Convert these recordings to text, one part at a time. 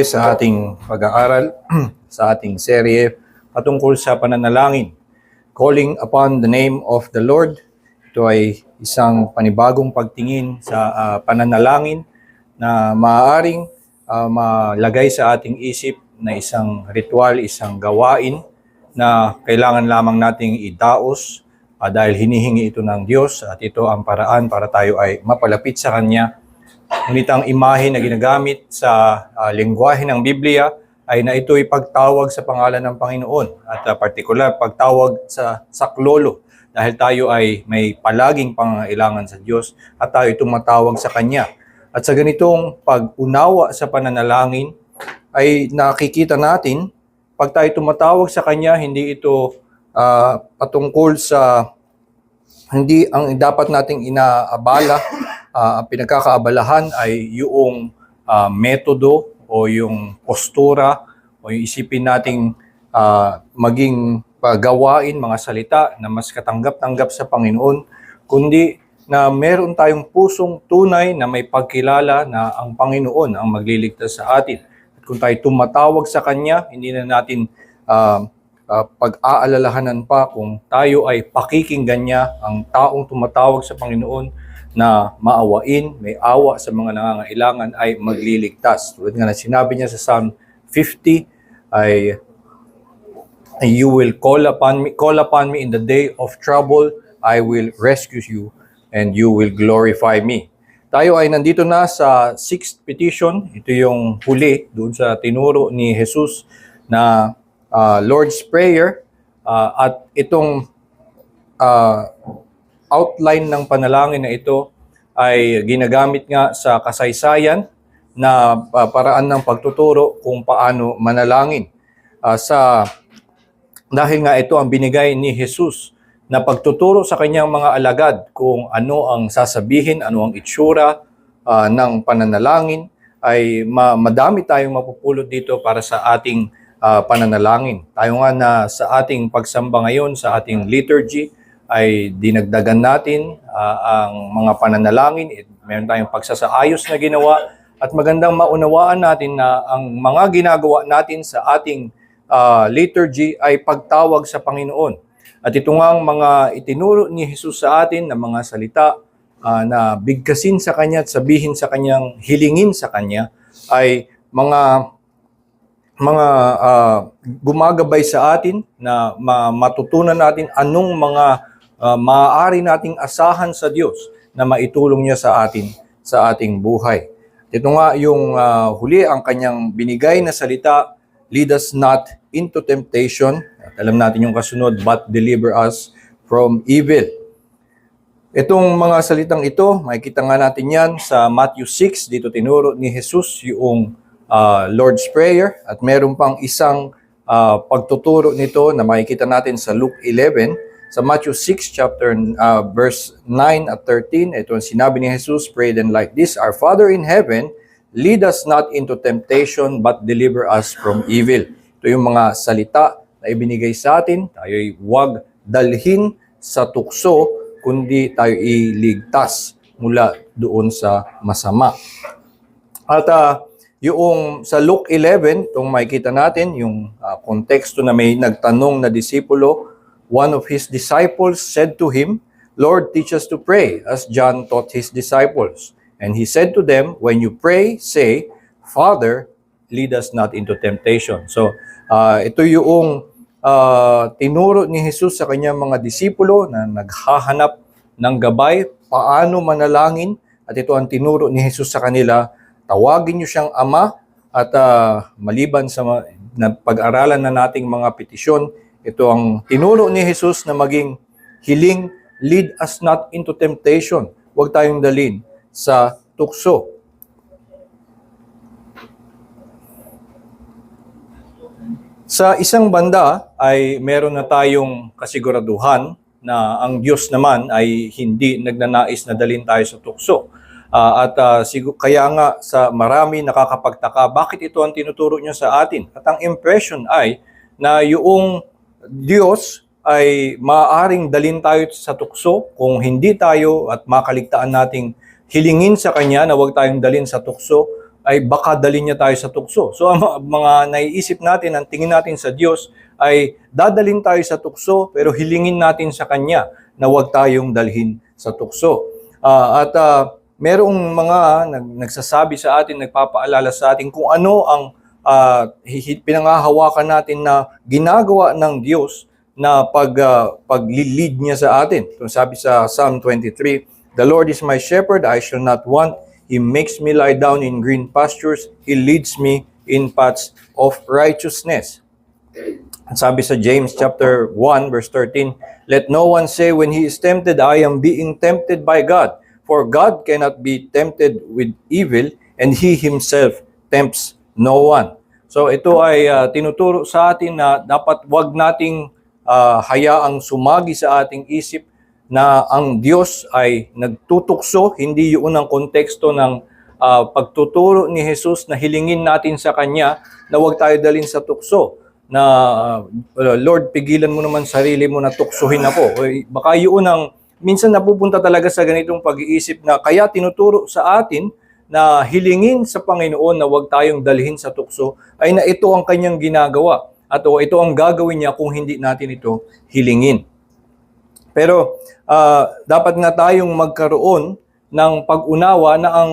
Sa ating pag-aaral, sa ating serye patungkol sa pananalangin. Calling upon the name of the Lord. Ito ay isang panibagong pagtingin sa pananalangin na maaaring malagay sa ating isip na isang ritual, isang gawain na kailangan lamang nating idaos dahil hinihingi ito ng Diyos at ito ang paraan para tayo ay mapalapit sa Kanya. Ngunit ang imahe na ginagamit sa lengguwahe ng Biblia ay na ito'y pagtawag sa pangalan ng Panginoon at partikular pagtawag sa saklolo dahil tayo ay may palaging pangangailangan sa Diyos at tayo tumatawag sa Kanya. At sa ganitong pag-unawa sa pananalangin ay nakikita natin pag tayo tumatawag sa Kanya, hindi ito patungkol sa hindi ang dapat nating inaabala. Ang pinagkakaabalahan ay yung metodo o yung postura o yung isipin nating maging gawain, mga salita na mas katanggap-tanggap sa Panginoon, kundi na meron tayong pusong tunay na may pagkilala na ang Panginoon ang magliligtas sa atin. At kung tayo tumatawag sa Kanya, hindi na natin pag-aalalahanan pa kung tayo ay pakikinggan niya ang taong tumatawag sa Panginoon na maawain, may awa sa mga nangangailangan ay magliligtas. Tulad nga na sinabi niya sa Psalm 50 ay you will call upon me in the day of trouble, I will rescue you and you will glorify me. Tayo ay nandito na sa sixth petition. Ito yung huli doon sa tinuro ni Jesus na Lord's Prayer at itong outline ng panalangin na ito ay ginagamit nga sa kasaysayan na paraan ng pagtuturo kung paano manalangin. Dahil nga ito ang binigay ni Jesus na pagtuturo sa kanyang mga alagad kung ano ang sasabihin, ano ang itsura ng pananalangin, ay madami tayong mapupulot dito para sa ating pananalangin. Tayo nga na sa ating pagsamba ngayon, sa ating liturgy, ay dinagdagan natin ang mga pananalangin. Meron tayong pagsasaayos na ginawa at magandang maunawaan natin na ang mga ginagawa natin sa ating liturgy ay pagtawag sa Panginoon. At ito ngang mga itinuro ni Jesus sa atin na mga salita na bigkasin sa Kanya at sabihin sa Kanyang hilingin sa Kanya ay mga gumagabay sa atin na matutunan natin anong mga maaari nating asahan sa Diyos na maitulong niya sa atin sa ating buhay. Ito nga yung huli ang kanyang binigay na salita, lead us not into temptation. At alam natin yung kasunod, but deliver us from evil. Itong mga salitang ito, makikita nga natin yan sa Matthew 6. Dito tinuro ni Jesus yung Lord's Prayer. At meron pang isang pagtuturo nito na makikita natin sa Luke 11. Sa Matthew 6, verse 9 at 13, ito ang sinabi ni Jesus, pray then like this, Our Father in heaven, lead us not into temptation, but deliver us from evil. Ito yung mga salita na ibinigay sa atin, tayo'y huwag dalhin sa tukso, kundi tayo iligtas mula doon sa masama. At yung sa Luke 11, itong makikita natin, yung konteksto na may nagtanong na disipulo, one of his disciples said to him, Lord, teach us to pray, as John taught his disciples. And he said to them, when you pray, say, Father, lead us not into temptation. So, ito yung tinuro ni Jesus sa kanyang mga disipulo na naghahanap ng gabay, paano manalangin. At ito ang tinuro ni Jesus sa kanila, tawagin niyo siyang Ama at maliban sa pag-aralan na nating mga petisyon, ito ang tinuro ni Jesus na maging hiling, lead us not into temptation. Huwag tayong dalhin sa tukso. Sa isang banda ay meron na tayong kasiguraduhan na ang Diyos naman ay hindi nagnanais na dalhin tayo sa tukso. Kaya nga sa marami nakakapagtaka, bakit ito ang tinuturo niya sa atin? At ang impression ay na yung Diyos ay maaaring dalhin tayo sa tukso kung hindi tayo at makaligtaan nating hilingin sa Kanya na huwag tayong dalhin sa tukso, ay baka dalhin niya tayo sa tukso. So ang mga naiisip natin, ang tingin natin sa Diyos ay dadalhin tayo sa tukso pero hilingin natin sa Kanya na huwag tayong dalhin sa tukso. Merong mga nagsasabi sa atin, nagpapaalala sa atin kung ano ang pinangahawakan natin na ginagawa ng Diyos na pag-lead niya sa atin. So sabi sa Psalm 23, "The Lord is my shepherd, I shall not want. He makes me lie down in green pastures. He leads me in paths of righteousness." Sabi sa James chapter 1 verse 13, "Let no one say when he is tempted, I am being tempted by God. For God cannot be tempted with evil, and He Himself tempts no one." So ito ay tinuturo sa atin na dapat wag nating hayaang sumagi sa ating isip na ang Diyos ay nagtutukso, hindi yun ang konteksto ng pagtuturo ni Jesus na hilingin natin sa Kanya na huwag tayo dalhin sa tukso. Na Lord, pigilan mo naman sarili mo na tuksuhin ako. Baka yun ang minsan napupunta talaga sa ganitong pag-iisip na kaya tinuturo sa atin na hilingin sa Panginoon na huwag tayong dalhin sa tukso ay na ito ang Kanyang ginagawa at ito ang gagawin niya kung hindi natin ito hilingin. Pero dapat nga tayong magkaroon ng pag-unawa na ang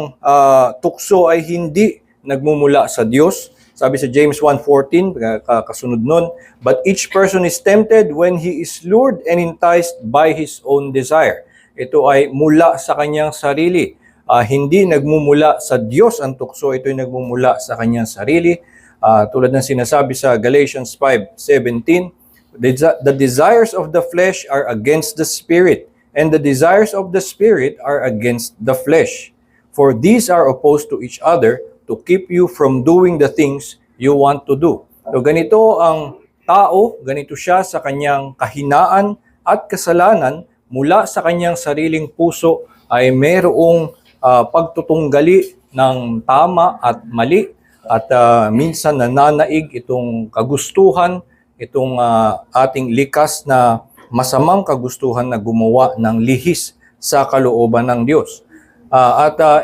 tukso ay hindi nagmumula sa Diyos. Sabi sa James 1:14, kasunod nun, "But each person is tempted when he is lured and enticed by his own desire." Ito ay mula sa kanyang sarili. Hindi nagmumula sa Diyos ang tukso, ito ay nagmumula sa kanyang sarili. Tulad ng sinasabi sa Galatians 5:17, "The desires of the flesh are against the Spirit, and the desires of the Spirit are against the flesh. For these are opposed to each other to keep you from doing the things you want to do." So ganito ang tao, ganito siya sa kanyang kahinaan at kasalanan. Mula sa kanyang sariling puso ay mayroong pagtutunggali ng tama at mali at minsan nananaig itong kagustuhan, itong ating likas na masamang kagustuhan na gumawa ng lihis sa kalooban ng Diyos.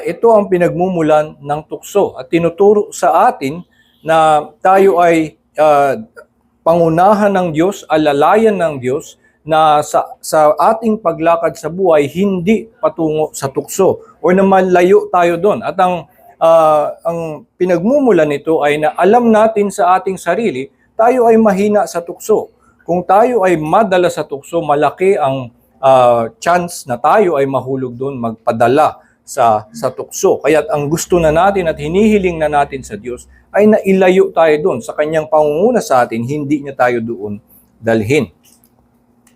Ito ang pinagmumulan ng tukso at tinuturo sa atin na tayo ay pangunahan ng Diyos, alalayan ng Diyos na sa ating paglakad sa buhay hindi patungo sa tukso o na malayo tayo doon. At ang pinagmumulan nito ay na alam natin sa ating sarili, tayo ay mahina sa tukso. Kung tayo ay madala sa tukso, malaki ang chance na tayo ay mahulog doon, magpadala sa tukso. Kaya ang gusto na natin at hinihiling na natin sa Diyos ay nailayo tayo doon. Sa kanyang pangunguna sa atin, hindi niya tayo doon dalhin.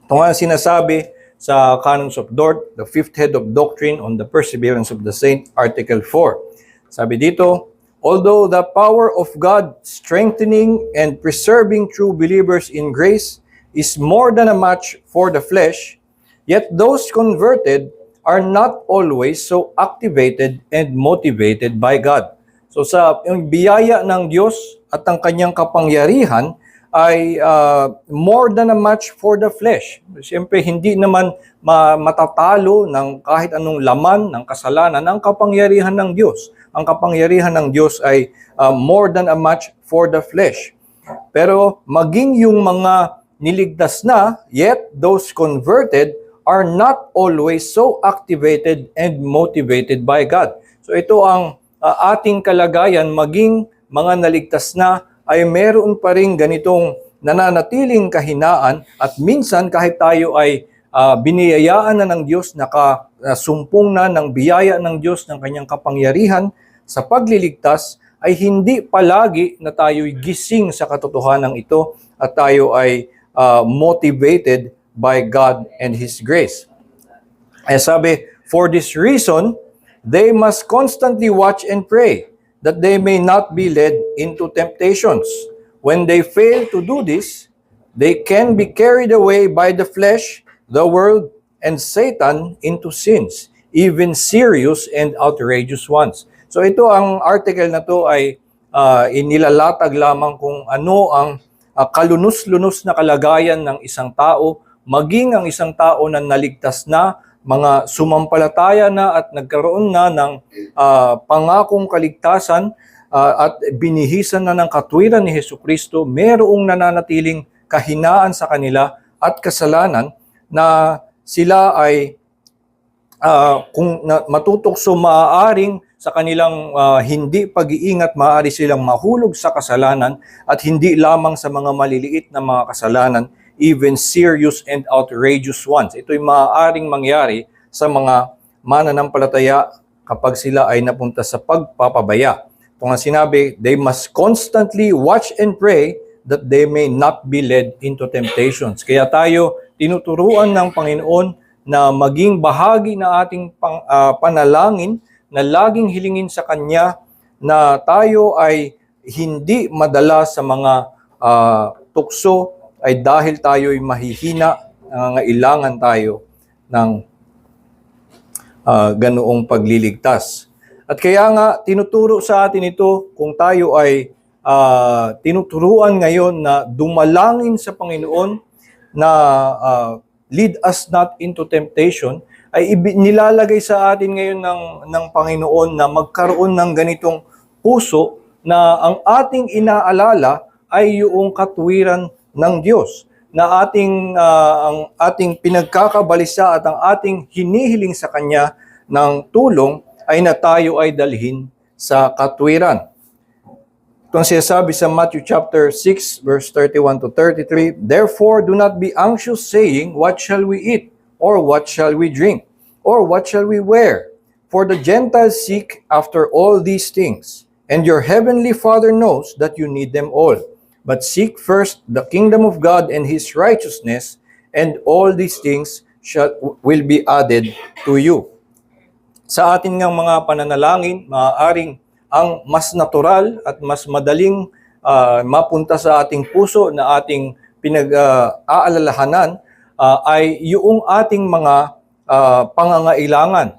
Ito nga sinasabi sa Canons of Dort, the fifth head of doctrine on the perseverance of the saint, Article 4. Sabi dito, "Although the power of God strengthening and preserving true believers in grace is more than a match for the flesh, yet those converted are not always so activated and motivated by God." So sa yung biyaya ng Diyos at ang kanyang kapangyarihan ay more than a match for the flesh. Siyempre, hindi naman matatalo ng kahit anong laman ng kasalanan ang kapangyarihan ng Diyos. Ang kapangyarihan ng Diyos ay more than a match for the flesh. Pero maging yung mga niligtas na, yet those converted are not always so activated and motivated by God. So ito ang ating kalagayan, maging mga naligtas na ay meron pa rin ganitong nananatiling kahinaan at minsan kahit tayo ay biniyayaan na ng Diyos, nakasumpong na ng biyaya ng Diyos ng kanyang kapangyarihan sa pagliligtas, ay hindi palagi na tayo'y gising sa katotohanan ito at tayo ay motivated by God and His grace. Ay sabi, "For this reason, they must constantly watch and pray, that they may not be led into temptations. When they fail to do this, they can be carried away by the flesh, the world, and Satan into sins, even serious and outrageous ones." So ito ang article na to ay inilalatag lamang kung ano ang kalunos-lunos na kalagayan ng isang tao, maging ang isang tao na naligtas na mga sumampalataya na at nagkaroon na ng pangakong kaligtasan at binihisan na ng katwiran ni Hesukristo, mayroong nananatiling kahinaan sa kanila at kasalanan na sila ay kung matutokso, maaaring sa kanilang hindi pag-iingat, maaari silang mahulog sa kasalanan at hindi lamang sa mga maliliit na mga kasalanan, even serious and outrageous ones. Ito'y maaaring mangyari sa mga mananampalataya kapag sila ay napunta sa pagpapabaya. Ito nga sinabi, they must constantly watch and pray that they may not be led into temptations. Kaya tayo tinuturuan ng Panginoon na maging bahagi na ating panalangin, na laging hilingin sa Kanya na tayo ay hindi madala sa mga tukso ay dahil tayo ay mahihina, nangangailangan tayo ng ganoong pagliligtas. At kaya nga, tinuturo sa atin ito kung tayo ay tinuturuan ngayon na dumalangin sa Panginoon na lead us not into temptation, ay nilalagay sa atin ngayon ng Panginoon na magkaroon ng ganitong puso na ang ating inaalala ay yung katwiran ng Diyos, na ang ating pinagkakabalisa at ang ating hinihiling sa Kanya ng tulong ay na tayo ay dalhin sa katwiran. Ito ang sinasabi sa Matthew chapter 6, verse 31 to 33, "Therefore do not be anxious, saying, What shall we eat? Or what shall we drink? Or what shall we wear? For the Gentiles seek after all these things, and your heavenly Father knows that you need them all. But seek first the kingdom of God and His righteousness, and all these things will be added to you." Sa atin ngang mga pananalangin, maaaring ang mas natural at mas madaling mapunta sa ating puso na ating pinag-aalalahanan ay yung ating mga pangangailangan.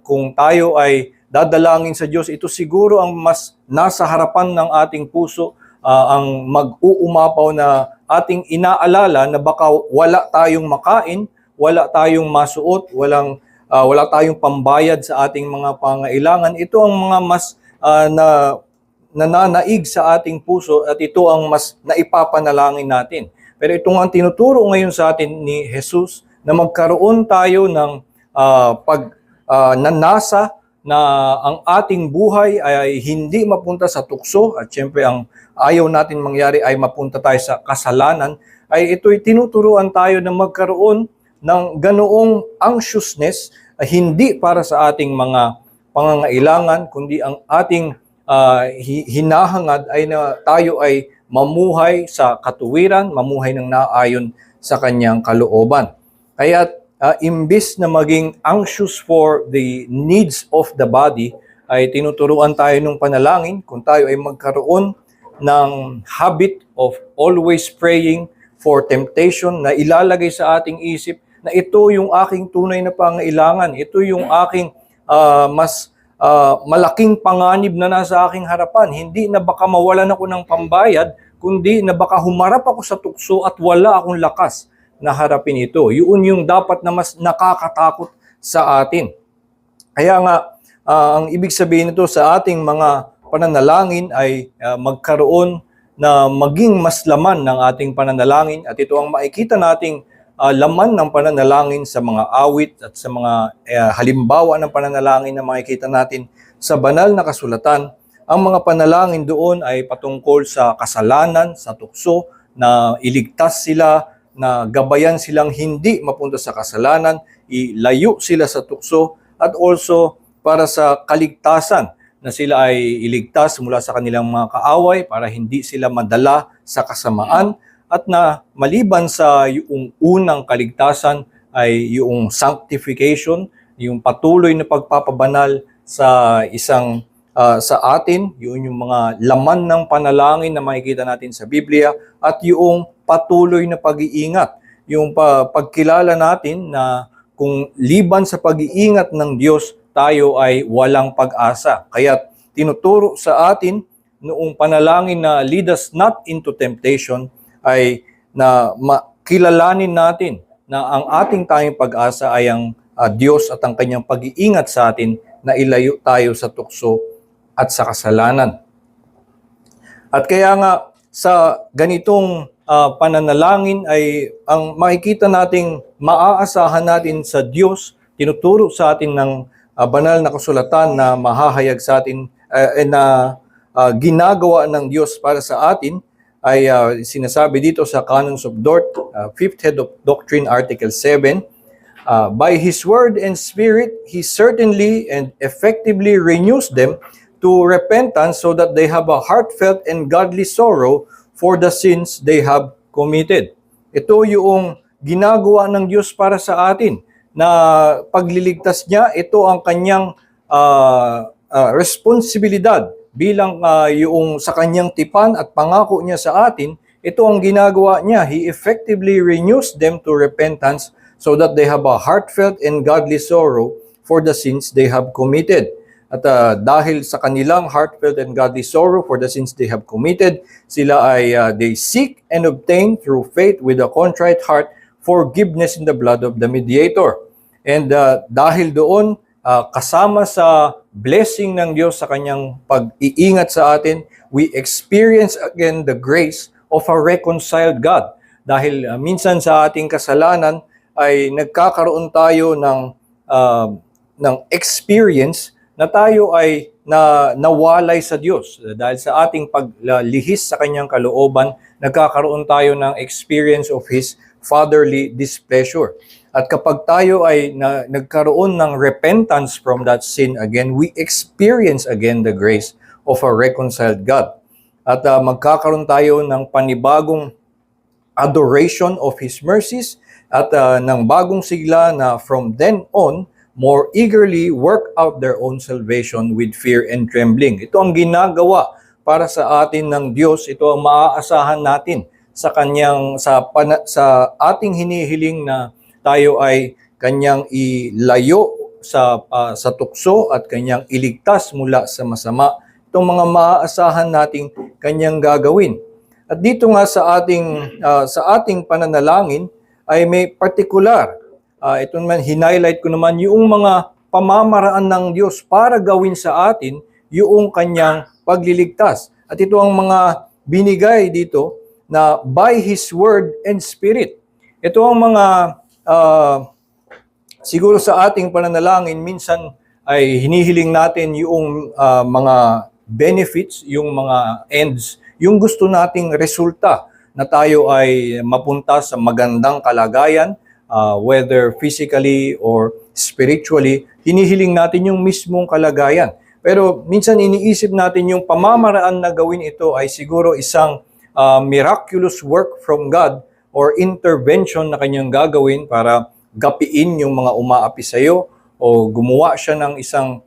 Kung tayo ay dadalangin sa Diyos, ito siguro ang mas nasa harapan ng ating puso, ang mag-uumapaw na ating inaalala na baka wala tayong makain, wala tayong masuot, wala tayong pambayad sa ating mga pangailangan. Ito ang mga mas nananaig sa ating puso at ito ang mas naipapanalangin natin. Pero ito nga ang tinuturo ngayon sa atin ni Jesus na magkaroon tayo ng nanasa na ang ating buhay ay hindi mapunta sa tukso at syempre ang ayaw natin mangyari ay mapunta tayo sa kasalanan, ay ito'y tinuturuan tayo na magkaroon ng ganoong anxiousness, hindi para sa ating mga pangangailangan, kundi ang ating hinahangad ay na tayo ay mamuhay sa katuwiran, mamuhay ng naayon sa kanyang kalooban. Kaya imbis na maging anxious for the needs of the body, ay tinuturuan tayo ng panalangin kung tayo ay magkaroon ng habit of always praying for temptation, na ilalagay sa ating isip na ito yung aking tunay na pangailangan, ito yung aking mas malaking panganib na nasa aking harapan. Hindi na baka mawalan ako ng pambayad, kundi na baka humarap ako sa tukso at wala akong lakas na harapin ito. Yun yung dapat na mas nakakatakot sa atin. Kaya nga, ang ibig sabihin nito sa ating mga pananalangin ay magkaroon na maging mas laman ng ating pananalangin, at ito ang makikita nating laman ng pananalangin sa mga awit at sa mga halimbawa ng pananalangin na makikita natin sa banal na kasulatan. Ang mga panalangin doon ay patungkol sa kasalanan, sa tukso, na iligtas sila, na gabayan silang hindi mapunta sa kasalanan, ilayo sila sa tukso, at also para sa kaligtasan, na sila ay iligtas mula sa kanilang mga kaaway para hindi sila madala sa kasamaan, at na maliban sa yung unang kaligtasan ay yung sanctification, yung patuloy na pagpapabanal sa sa atin, yun yung mga laman ng panalangin na makikita natin sa Biblia, at yung patuloy na pag-iingat, yung pagkilala natin na kung liban sa pag-iingat ng Diyos, tayo ay walang pag-asa. Kaya tinuturo sa atin noong panalangin na lead us not into temptation, ay na makilalanin natin na ang ating tanging pag-asa ay ang Diyos at ang kanyang pag-iingat sa atin na ilayo tayo sa tukso at sa kasalanan. At kaya nga sa ganitong pananalangin ay ang makikita nating maaasahan natin sa Diyos, tinuturo sa atin ng banal na kasulatan na mahahayag sa atin na ginagawa ng Diyos para sa atin ay sinasabi dito sa Canons of Dort, 5th Head of Doctrine, Article 7, by His Word and Spirit, He certainly and effectively renews them to repentance so that they have a heartfelt and godly sorrow for the sins they have committed. Ito yung ginagawa ng Diyos para sa atin na pagliligtas niya, ito ang kanyang responsibilidad bilang yung sa kanyang tipan at pangako niya sa atin. Ito ang ginagawa niya. He effectively renews them to repentance so that they have a heartfelt and godly sorrow for the sins they have committed. At dahil sa kanilang heartfelt and godly sorrow for the sins they have committed, sila ay they seek and obtain through faith with a contrite heart forgiveness in the blood of the mediator. And dahil doon, kasama sa blessing ng Diyos sa kanyang pag-iingat sa atin, we experience again the grace of a reconciled God. Dahil minsan sa ating kasalanan ay nagkakaroon tayo ng experience na tayo ay nawalay sa Diyos. Dahil sa ating paglihis sa kanyang kalooban, nagkakaroon tayo ng experience of His fatherly displeasure. At kapag tayo ay nagkaroon ng repentance from that sin again, we experience again the grace of a reconciled God. At magkakaroon tayo ng panibagong adoration of His mercies at ng bagong sigla na from then on, more eagerly work out their own salvation with fear and trembling. Ito ang ginagawa para sa atin ng Diyos. Ito ang maaasahan natin sa ating hinihiling na tayo ay kanyang ilayo sa tukso at kanyang iligtas mula sa masama. Itong mga maaasahan nating kanyang gagawin. At dito nga sa ating pananalangin ay may partikular. Ito naman, hinighlight ko naman yung mga pamamaraan ng Diyos para gawin sa atin yung kanyang pagliligtas. At ito ang mga binigay dito na by His Word and Spirit. Ito ang mga siguro sa ating pananalangin, minsan ay hinihiling natin yung mga benefits, yung mga ends, yung gusto nating resulta na tayo ay mapunta sa magandang kalagayan, whether physically or spiritually, hinihiling natin yung mismong kalagayan. Pero minsan iniisip natin yung pamamaraan na gawin ito ay siguro isang miraculous work from God or intervention na kanyang gagawin para gapiin yung mga umaapi sa iyo o gumawa siya ng isang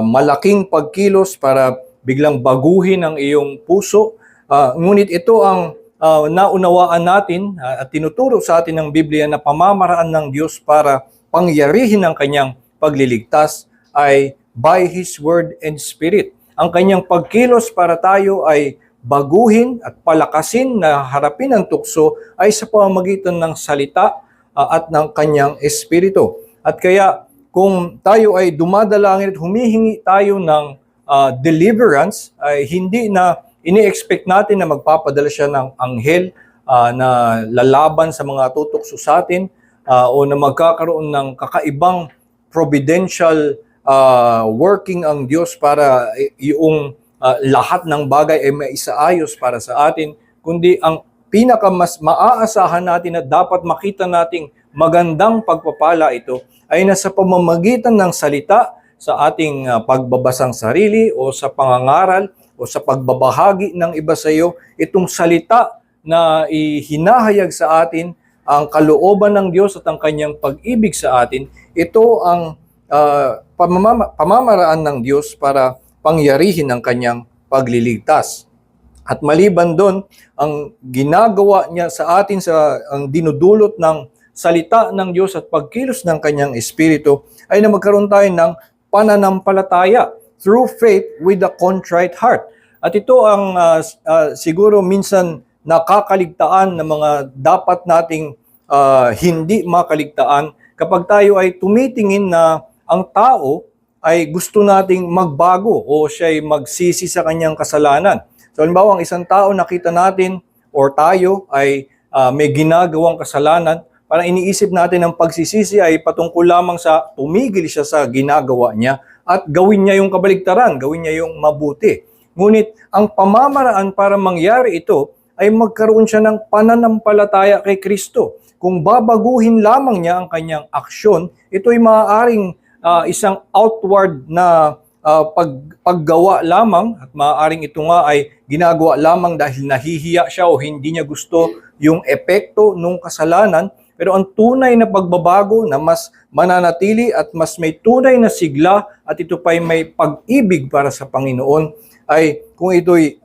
malaking pagkilos para biglang baguhin ang iyong puso. Ngunit ito ang naunawaan natin at tinuturo sa atin ng Biblia na pamamaraan ng Diyos para pangyarihin ang kanyang pagliligtas ay by His Word and Spirit. Ang kanyang pagkilos para tayo ay baguhin at palakasin na harapin ang tukso ay sa pamamagitan ng salita at ng kanyang espiritu. At kaya kung tayo ay dumadalangin at humihingi tayo ng deliverance, ay hindi na ini-expect natin na magpapadala siya ng anghel na lalaban sa mga tutukso sa atin o na magkakaroon ng kakaibang providential working ang Diyos para yung lahat ng bagay ay maisaayos para sa atin, kundi ang pinakamas maaasahan natin at dapat makita nating magandang pagpapala ito ay nasa pamamagitan ng salita sa ating pagbabasang sarili o sa pangangaral o sa pagbabahagi ng iba sa iyo. Itong salita na ihinahayag sa atin ang kalooban ng Diyos at ang kanyang pag-ibig sa atin, ito ang pamamaraan ng Diyos para pangyarihin ang kanyang pagliligtas. At maliban doon, ang ginagawa niya sa atin, ang dinudulot ng salita ng Diyos at pagkilos ng kanyang espiritu ay na magkaroon tayo ng pananampalataya through faith with a contrite heart. At ito ang siguro minsan nakakaligtaan ng mga dapat nating hindi makaligtaan kapag tayo ay tumitingin na ang tao ay gusto nating magbago o siya ay magsisi sa kanyang kasalanan. So halimbawa, ang isang tao nakita natin or tayo ay may ginagawang kasalanan, parang iniisip natin ang pagsisisi ay patungkol lamang sa tumigil siya sa ginagawa niya at gawin niya yung kabaligtaran, gawin niya yung mabuti. Ngunit ang pamamaraan para mangyari ito ay magkaroon siya ng pananampalataya kay Kristo. Kung babaguhin lamang niya ang kanyang aksyon, ito ay maaaring isang outward na paggawa lamang at maaaring ito nga ay ginagawa lamang dahil nahihiya siya o hindi niya gusto yung epekto ng kasalanan. Pero ang tunay na pagbabago na mas mananatili at mas may tunay na sigla at ito pa'y may pag-ibig para sa Panginoon ay kung ito'y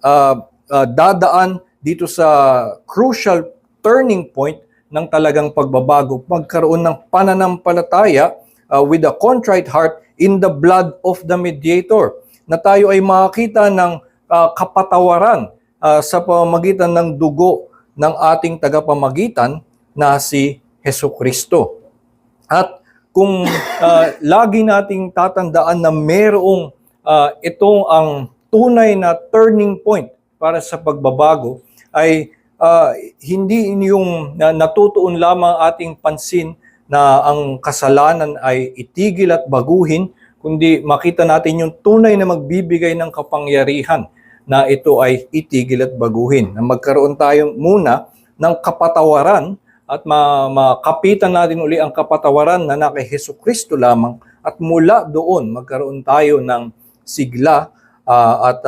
dadaan dito sa crucial turning point ng talagang pagbabago, magkaroon ng pananampalataya with a contrite heart in the blood of the mediator, na tayo ay makakita ng kapatawaran sa pamamagitan ng dugo ng ating tagapamagitan na si Hesukristo. At kung lagi nating tatandaan na mayroong itong ang tunay na turning point para sa pagbabago, ay hindi yung natutuon lamang ating pansin na ang kasalanan ay itigil at baguhin, kundi makita natin yung tunay na magbibigay ng kapangyarihan na ito ay itigil at baguhin. Na magkaroon tayo muna ng kapatawaran at makapitan natin uli ang kapatawaran na kay Hesukristo lamang, at mula doon magkaroon tayo ng sigla at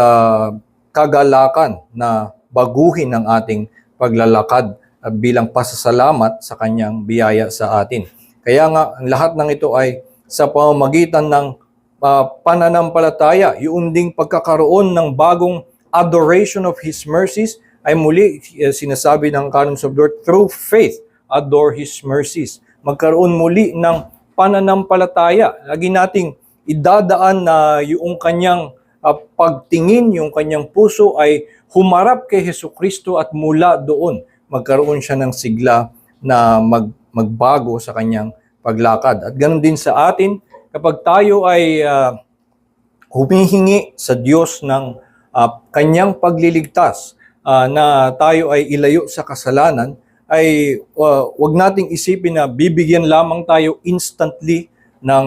kagalakan na baguhin ang ating paglalakad bilang pasasalamat sa kanyang biyaya sa atin. Kaya nga, ang lahat ng ito ay sa pamamagitan ng pananampalataya, yung ding pagkakaroon ng bagong adoration of His mercies, ay muli sinasabi ng Canons of the Lord, through faith, adore His mercies. Magkaroon muli ng pananampalataya. Lagi nating idadaan na yung kanyang pagtingin, yung kanyang puso ay humarap kay Hesukristo, at mula doon magkaroon siya ng sigla na magbago sa kanyang paglakad. At ganoon din sa atin, kapag tayo ay humihingi sa Diyos ng kanyang pagliligtas, na tayo ay ilayo sa kasalanan, ay wag nating isipin na bibigyan lamang tayo instantly ng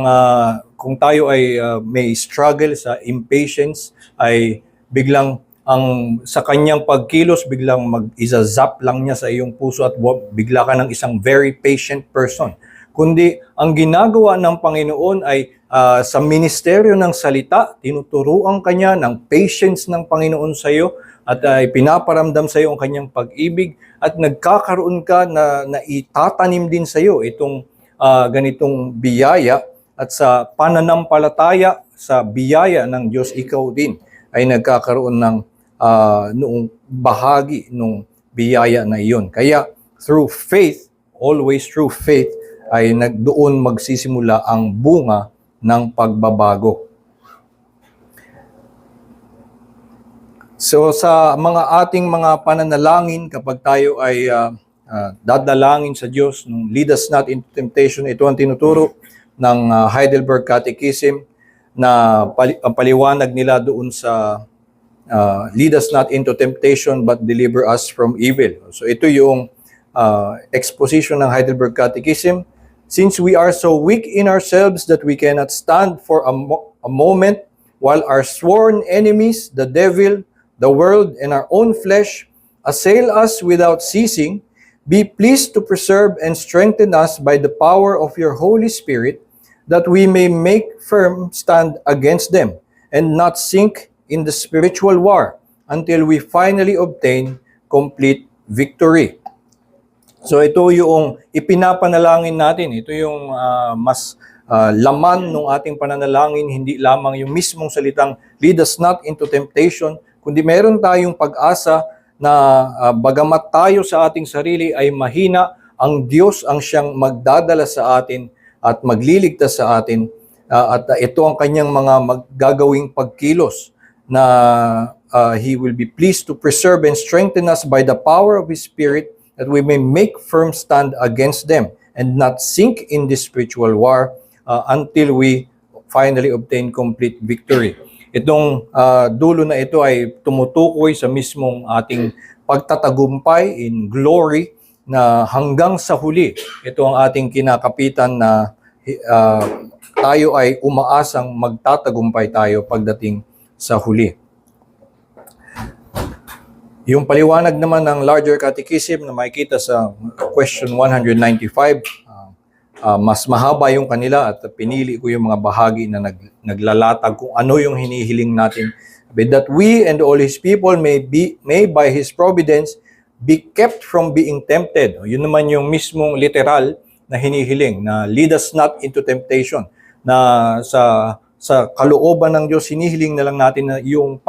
kung tayo ay may struggle sa impatience, ay biglang sa kanyang pagkilos, biglang mag-izazap lang niya sa iyong puso at bigla ka ng isang very patient person. Kundi ang ginagawa ng Panginoon ay sa ministeryo ng salita, tinuturuan kanya ng patience ng Panginoon sa iyo, at pinaparamdam sa iyo ang kanyang pag-ibig, at nagkakaroon ka na itatanim din sa iyo itong ganitong biyaya, at sa pananampalataya sa biyaya ng Diyos, ikaw din ay nagkakaroon ng noong bahagi ng biyaya na iyon. Kaya through faith, always through faith, ay doon magsisimula ang bunga ng pagbabago. So sa ating mga pananalangin, kapag tayo ay dadalangin sa Diyos, lead us not into temptation, ito ang tinuturo ng Heidelberg Catechism, na ang paliwanag nila doon sa lead us not into temptation but deliver us from evil. So ito yung exposition ng Heidelberg Catechism. Since we are so weak in ourselves that we cannot stand for a moment while our sworn enemies, the devil, the world, and our own flesh, assail us without ceasing, be pleased to preserve and strengthen us by the power of your Holy Spirit, that we may make firm stand against them, and not sink in the spiritual war until we finally obtain complete victory. So ito yung ipinapanalangin natin. Ito yung mas laman ng ating pananalangin, hindi lamang yung mismong salitang lead us not into temptation, kundi meron tayong pag-asa na bagamat tayo sa ating sarili ay mahina, ang Diyos ang siyang magdadala sa atin at magliligtas sa atin, at ito ang kanyang mga maggagawing pagkilos, na He will be pleased to preserve and strengthen us by the power of His Spirit, that we may make firm stand against them, and not sink in this spiritual war until we finally obtain complete victory. Itong dulo na ito ay tumutukoy sa mismong ating pagtatagumpay in glory na hanggang sa huli. Ito ang ating kinakapitan na tayo ay umaasang magtatagumpay tayo pagdating sa huli. Yung paliwanag naman ng larger catechism na makikita sa question 195, mas mahaba yung kanila at pinili ko yung mga bahagi na naglalatag kung ano yung hinihiling natin. But that we and all His people may by His providence be kept from being tempted. Yun naman yung mismong literal na hinihiling, na lead us not into temptation. Na sa kalooban ng Diyos, hinihiling na lang natin na yung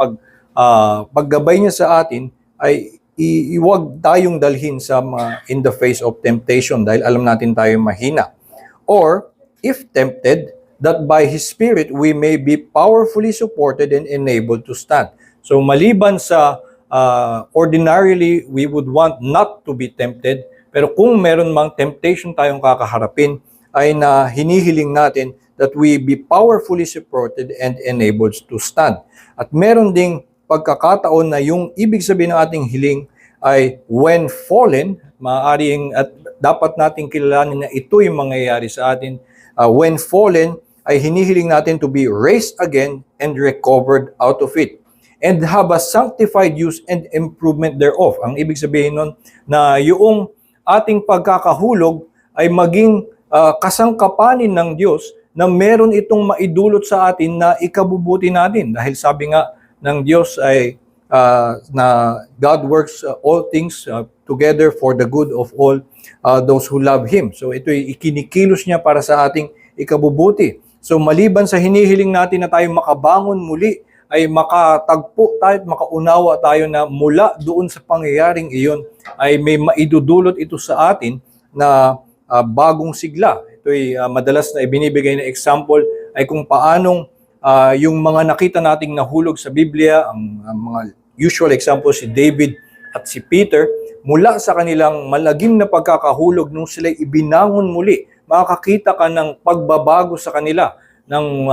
paggabay niya sa atin ay iwag tayong dalhin sa in the face of temptation dahil alam natin tayo mahina. Or, if tempted, that by His Spirit we may be powerfully supported and enabled to stand. So maliban sa ordinarily we would want not to be tempted, pero kung meron mang temptation tayong kakaharapin, ay na hinihiling natin that we be powerfully supported and enabled to stand. At meron ding pagkakataon na yung ibig sabihin ng ating hiling ay when fallen, maaaring at dapat nating kilalanin na ito yung mangyayari sa atin. When fallen, ay hinihiling natin to be raised again and recovered out of it. And have a sanctified use and improvement thereof. Ang ibig sabihin nun na yung ating pagkakahulog ay maging kasangkapanin ng Diyos na meron itong maidulot sa atin na ikabubuti natin. Dahil sabi nga ng Diyos ay na God works all things together for the good of all those who love Him. So ito'y ikinikilos niya para sa ating ikabubuti. So maliban sa hinihiling natin na tayo makabangon muli, ay makatagpo tayo at makaunawa tayo na mula doon sa pangyayaring iyon ay may maidudulot ito sa atin na bagong sigla. Ito'y madalas na ibinibigay na example ay kung paanong yung mga nakita nating nahulog sa Biblia, ang mga usual example si David at si Peter, mula sa kanilang malagim na pagkakahulog nung sila'y ibinangon muli, makakakita ka ng pagbabago sa kanila, ng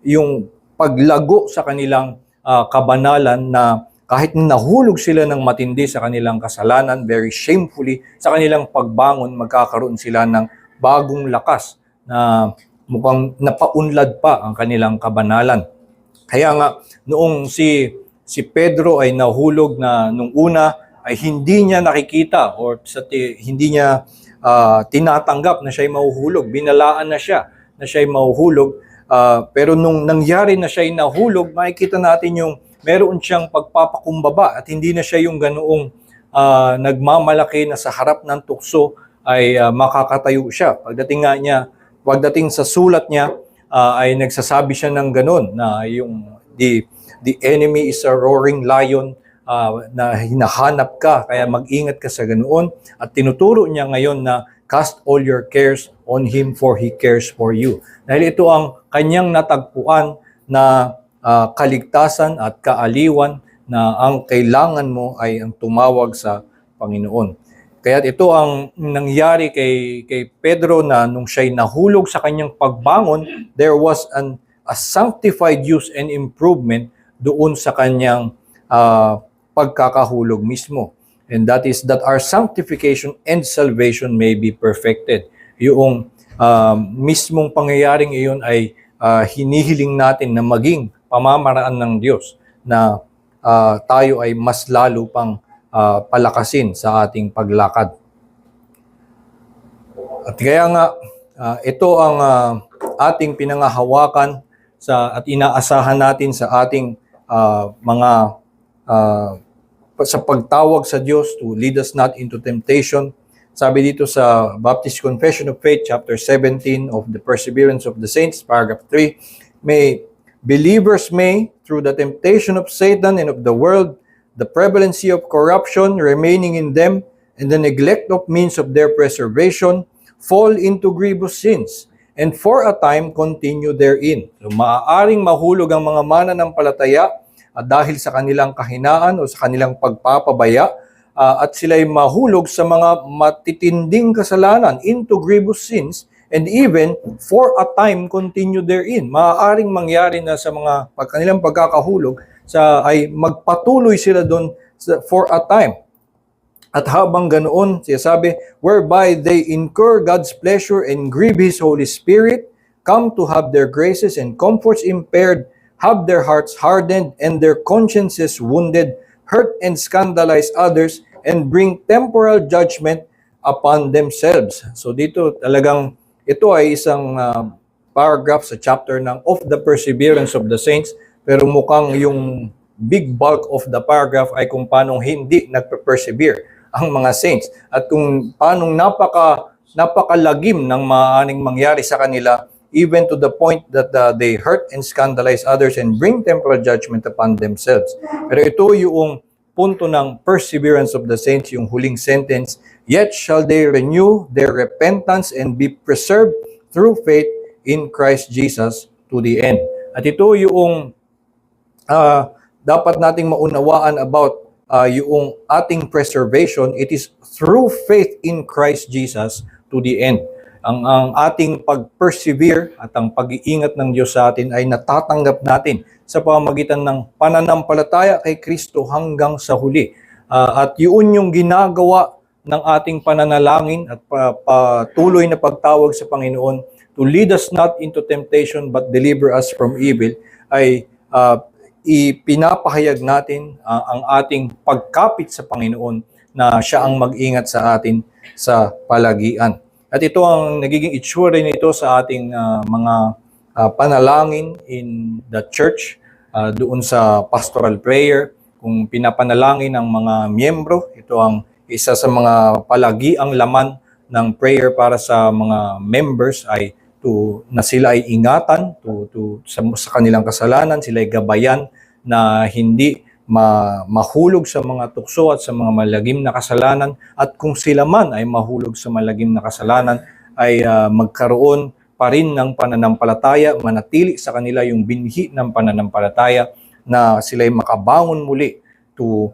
yung paglago sa kanilang kabanalan na kahit nahulog sila ng matindi sa kanilang kasalanan, very shamefully, sa kanilang pagbangon, magkakaroon sila ng bagong lakas na mukhang napaunlad pa ang kanilang kabanalan. Kaya nga, noong si Pedro ay nahulog na nung una, ay hindi niya nakikita or hindi niya tinatanggap na siya'y mahuhulog. Binalaan na siya'y mahuhulog. Pero nung nangyari na siya'y nahulog, makikita natin yung meron siyang pagpapakumbaba at hindi na siya yung ganoong nagmamalaki na sa harap ng tukso ay makakatayo siya. Pagdating sa sulat niya, ay nagsasabi siya ng ganon na yung the enemy is a roaring lion, na hinahanap ka, kaya mag-ingat ka sa ganoon. At tinuturo niya ngayon na cast all your cares on Him for He cares for you. Dahil ito ang kanyang natagpuan na kaligtasan at kaaliwan na ang kailangan mo ay ang tumawag sa Panginoon. Kaya ito ang nangyari kay Pedro na nung siya'y nahulog sa kanyang pagbangon, there was a sanctified use and improvement doon sa kanyang pagkakahulog mismo. And that is that our sanctification and salvation may be perfected. Yung mismong pangyayaring iyon ay hinihiling natin na maging pamamaraan ng Diyos na tayo ay mas lalo pang palakasin sa ating paglakad. At kaya nga, ito ang ating pinangahawakan at inaasahan natin sa ating sa pagtawag sa Diyos to lead us not into temptation. Sabi dito sa Baptist Confession of Faith, chapter 17 of the Perseverance of the Saints, paragraph 3, believers may, through the temptation of Satan and of the world, the prevalency of corruption remaining in them, and the neglect of means of their preservation, fall into grievous sins, and for a time continue therein. So, maaaring mahulog ang mga mananampalataya at dahil sa kanilang kahinaan o sa kanilang pagpapabaya, at sila'y mahulog sa mga matitinding kasalanan, into grievous sins, and even for a time continue therein. Maaaring mangyari na sa mga kanilang pagkakahulog ay magpatuloy sila doon for a time. At habang ganoon, siya sabi, whereby they incur God's pleasure and grieve His Holy Spirit, come to have their graces and comforts impaired, have their hearts hardened and their consciences wounded, hurt and scandalize others, and bring temporal judgment upon themselves. So dito talagang ito ay isang paragraph sa chapter ng of the perseverance of the saints, pero mukhang yung big bulk of the paragraph ay kung paano hindi nagpe-persevere ang mga saints at kung paano napakalagim ng maaaring mangyari sa kanila, even to the point that they hurt and scandalize others and bring temporal judgment upon themselves. Pero ito yung punto ng perseverance of the saints, yung huling sentence, yet shall they renew their repentance and be preserved through faith in Christ Jesus to the end. At ito yung dapat nating maunawaan about yung ating preservation. It is through faith in Christ Jesus to the end. Ang ating pag-persevere at ang pag-iingat ng Diyos sa atin ay natatanggap natin sa pamamagitan ng pananampalataya kay Kristo hanggang sa huli. At yun yung ginagawa ng ating pananalangin at patuloy na pagtawag sa Panginoon to lead us not into temptation but deliver us from evil, ay ipinapahayag natin ang ating pagkapit sa Panginoon na siya ang mag-ingat sa atin sa palagian. At ito ang nagiging itsura nito sa ating mga panalangin in the church, doon sa pastoral prayer. Kung pinapanalangin ng mga miyembro, ito ang isa sa mga palagiang laman ng prayer para sa mga members ay na sila ay ingatan sa kanilang kasalanan, sila ay gabayan na hindi mahulog sa mga tukso at sa mga malagim na kasalanan, at kung sila man ay mahulog sa malagim na kasalanan ay magkaroon pa rin ng pananampalataya, manatili sa kanila yung binhi ng pananampalataya na sila ay makabangon muli to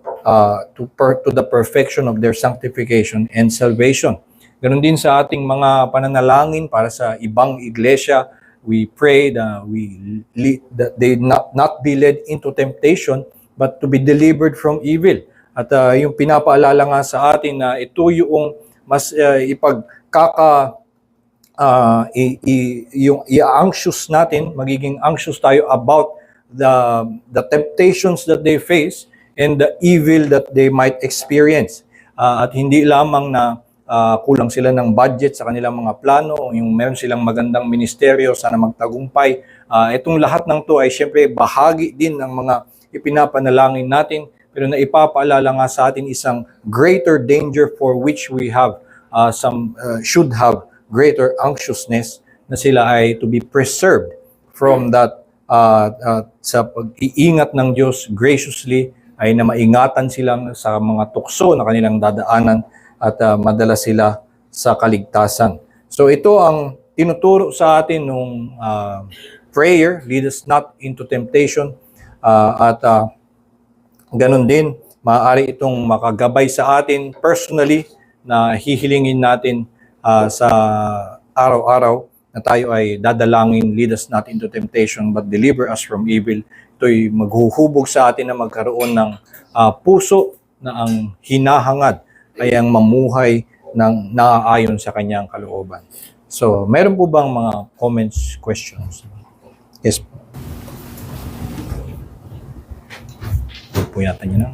the perfection of their sanctification and salvation. Ganon din sa ating mga pananalangin para sa ibang iglesia. We pray that they not be led into temptation, but to be delivered from evil. At yung pinapaalala nga sa atin na ito yung mas yung i-anxious natin, magiging anxious tayo about the temptations that they face and the evil that they might experience. At hindi lamang na kulang sila ng budget sa kanilang mga plano, yung meron silang magandang ministeryo, sana magtagumpay. Itong lahat ng to ay syempre bahagi din ng mga ipinapanalangin natin, pero na ipapaalala nga sa atin isang greater danger for which we have should have greater anxiousness, na sila ay to be preserved from that sa pag-iingat ng Diyos graciously, ay na maingatan silang sa mga tukso na kanilang dadaanan at madala sila sa kaligtasan. So ito ang tinuturo sa atin nung prayer, lead us not into temptation, at ganun din, maaari itong makagabay sa atin personally na hihilingin natin sa araw-araw na tayo ay dadalangin, lead us not into temptation but deliver us from evil. Ito'y maghuhubog sa atin na magkaroon ng puso na ang hinahangad ay ang mamuhay ng naaayon sa kanyang kalooban. So, meron po bang mga comments, questions? Yes po. Huwag po yata niyo na.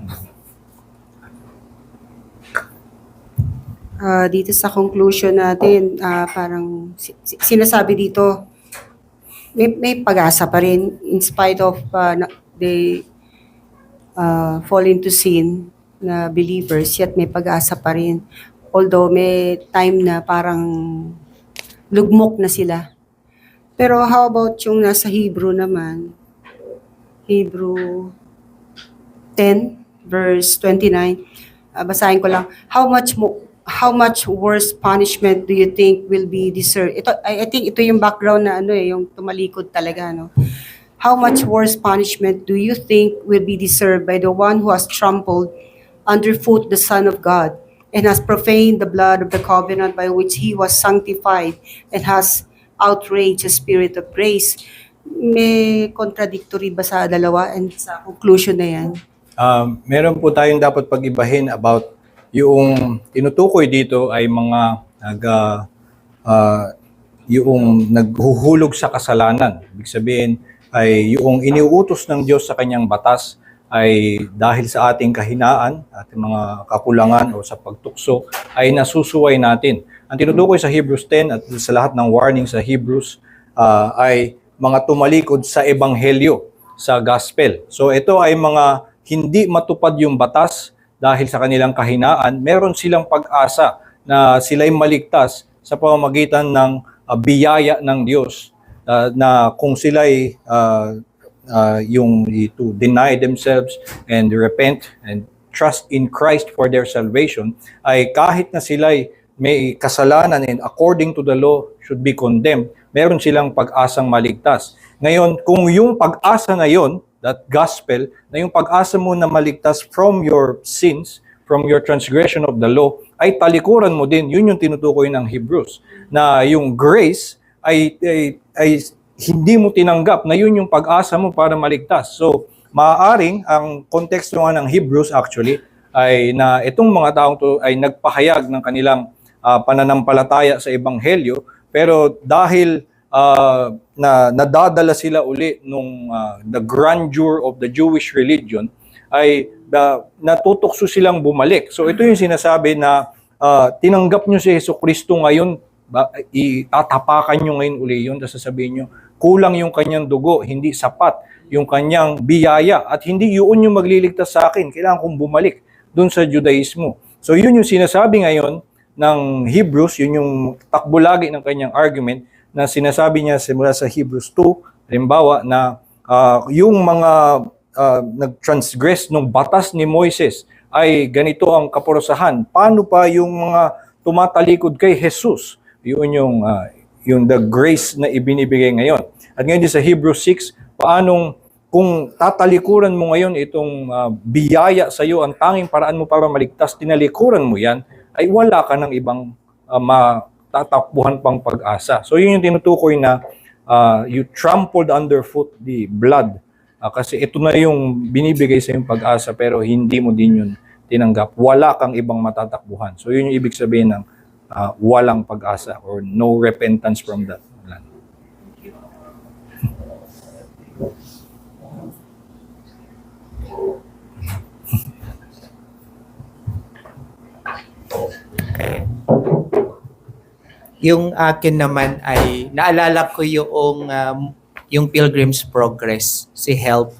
Dito sa conclusion natin, parang sinasabi dito, may pag-asa pa rin in spite of they fall into sin na believers, yet may pag-asa pa rin. Although may time na parang lugmok na sila. Pero how about yung nasa Hebrew naman? Hebrew 10 verse 29. Basahin ko lang. How much worse punishment do you think will be deserved? I think ito yung background na yung tumalikod talaga, no? How much worse punishment do you think will be deserved by the one who has trampled underfoot the Son of God, and has profaned the blood of the covenant by which he was sanctified, and has outraged the Spirit of grace. May contradictory ba sa dalawa and sa conclusion na yan? Meron po tayong dapat pag-ibahin about yung tinutukoy dito ay mga yung naghuhulog sa kasalanan. Ibig sabihin ay yung iniuutos ng Diyos sa kanyang batas ay dahil sa ating kahinaan, ating mga kakulangan o sa pagtukso ay nasusuway natin. Ang tinutukoy sa Hebrews 10 at sa lahat ng warning sa Hebrews ay mga tumalikod sa ebanghelyo, sa gospel. So ito ay mga hindi matupad yung batas dahil sa kanilang kahinaan, meron silang pag-asa na sila'y maligtas sa pamamagitan ng biyaya ng Diyos na kung sila'y yung to deny themselves and repent and trust in Christ for their salvation, ay kahit na sila'y may kasalanan and according to the law should be condemned, meron silang pag-asang maligtas. Ngayon, kung yung pag-asa na yon, that gospel, na yung pag-asa mo na maligtas from your sins, from your transgression of the law, ay talikuran mo din. Yun yung tinutukoy ng Hebrews. Na yung grace ay hindi mo tinanggap, na yun yung pag-asa mo para maligtas. So, maaaring, ang konteksto nga ng Hebrews actually, ay na itong mga taong to ay nagpahayag ng kanilang pananampalataya sa Ebanghelyo, pero dahil na nadadala sila uli nung the grandeur of the Jewish religion, ay natutokso silang bumalik. So ito yung sinasabi na tinanggap nyo si Jesucristo ngayon, itatapakan nyo ngayon uli yun, tapos sasabihin nyo, kulang yung kanyang dugo, hindi sapat yung kanyang biyaya, at hindi yun yung magliligtas sa akin, kailangan kong bumalik dun sa Judaismo. So yun yung sinasabi ngayon ng Hebrews, yun yung takbo lagi ng kanyang argument, na sinasabi niya simula sa Hebrews 2, halimbawa na yung mga nag-transgress ng batas ni Moises ay ganito ang kaparusahan. Paano pa yung mga tumatalikod kay Jesus? Yun yung the grace na ibinibigay ngayon. At ngayon din sa Hebrews 6, paanong kung tatalikuran mo ngayon itong biyaya sa iyo, ang tanging paraan mo para maligtas, tinalikuran mo yan, ay wala ka ng ibang tatakbuhan pang pag-asa. So yun yung tinutukoy na you trampled underfoot the blood. Kasi ito na yung binibigay sa yung pag-asa pero hindi mo din yun tinanggap. Wala kang ibang matatakbuhan. So yun yung ibig sabihin ng walang pag-asa or no repentance from that. Wala. Yung akin naman ay naalala ko yung Pilgrim's Progress, si Help.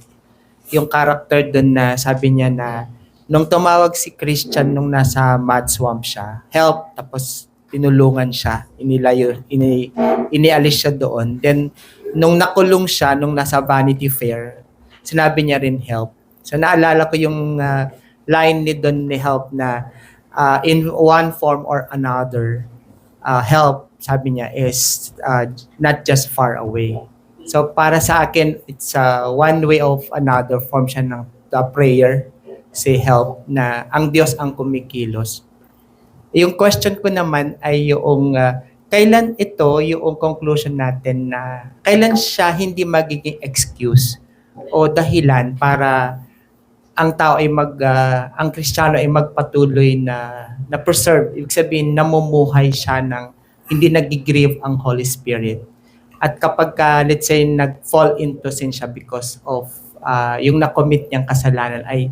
Yung character doon na sabi niya na nung tumawag si Christian nung nasa mud swamp siya, help, tapos tinulungan siya, inialis siya doon. Then nung nakulong siya, nung nasa Vanity Fair, sinabi niya rin help. So naalala ko yung line ni doon ni Help na in one form or another, help, sabi niya, is not just far away. So para sa akin, it's one way of another form siya ng prayer, say help, na ang Diyos ang kumikilos. Yung question ko naman ay yung kailan ito, yung conclusion natin na kailan siya hindi magiging excuse o dahilan para ang tao ay ang Kristiyano ay magpatuloy na preserve, ibig sabihin namumuhay siya ng hindi nag-grieve ang Holy Spirit. At kapag let's say nag-fall into sin siya because of yung na-commit niyang kasalanan ay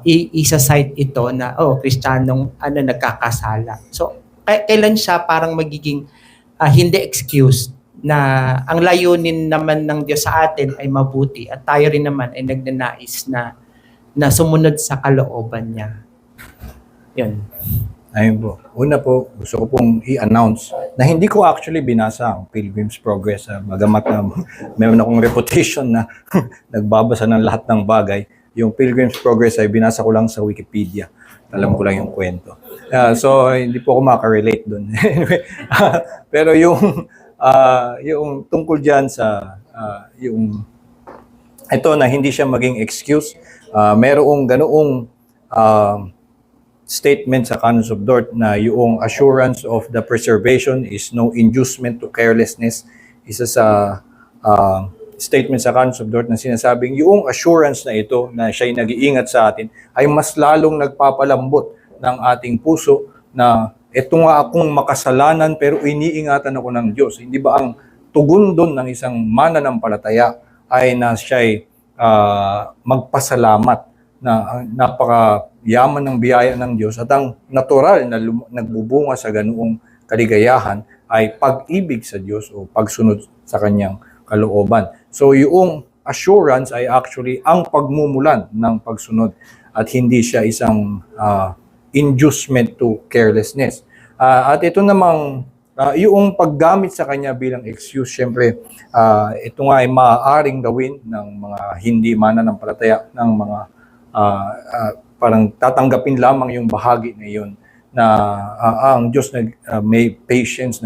isa-cite ito na Kristiyanong nagkakasala. So kailan siya parang magiging hindi excuse na ang layunin naman ng Diyos sa atin ay mabuti at tayo rin naman ay nagnanais na sumunod sa kalooban niya. Yun. Ayun po. Una po, gusto ko pong i-announce na hindi ko actually binasa ang Pilgrim's Progress. Bagamat meron akong reputation na nagbabasa ng lahat ng bagay. Yung Pilgrim's Progress ay binasa ko lang sa Wikipedia. Alam ko lang yung kwento. So, hindi po ako makarelate doon. Anyway, pero yung tungkol dyan sa ito na hindi siya maging excuse, merong ganoong statement sa Canons of Dort na yung assurance of the preservation is no inducement to carelessness. Isa sa statement sa Canons of Dort na sinasabing yung assurance na ito na siya'y nag-iingat sa atin ay mas lalong nagpapalambot ng ating puso na eto nga akong makasalanan pero iniingatan ako ng Diyos. Hindi ba ang tugon doon ng isang mananampalataya ay na siya'y magpasalamat na ang napakayaman ng biyaya ng Diyos at ang natural na nagbubunga sa ganoong kaligayahan ay pag-ibig sa Diyos o pagsunod sa kanyang kalooban. So yung assurance ay actually ang pagmumulan ng pagsunod at hindi siya isang inducement to carelessness. At ito namang yung paggamit sa kanya bilang excuse, syempre ito nga ay maaaring gawin ng mga hindi mananampalataya ng mga parang tatanggapin lamang yung bahagi na yun na ang Diyos may patience,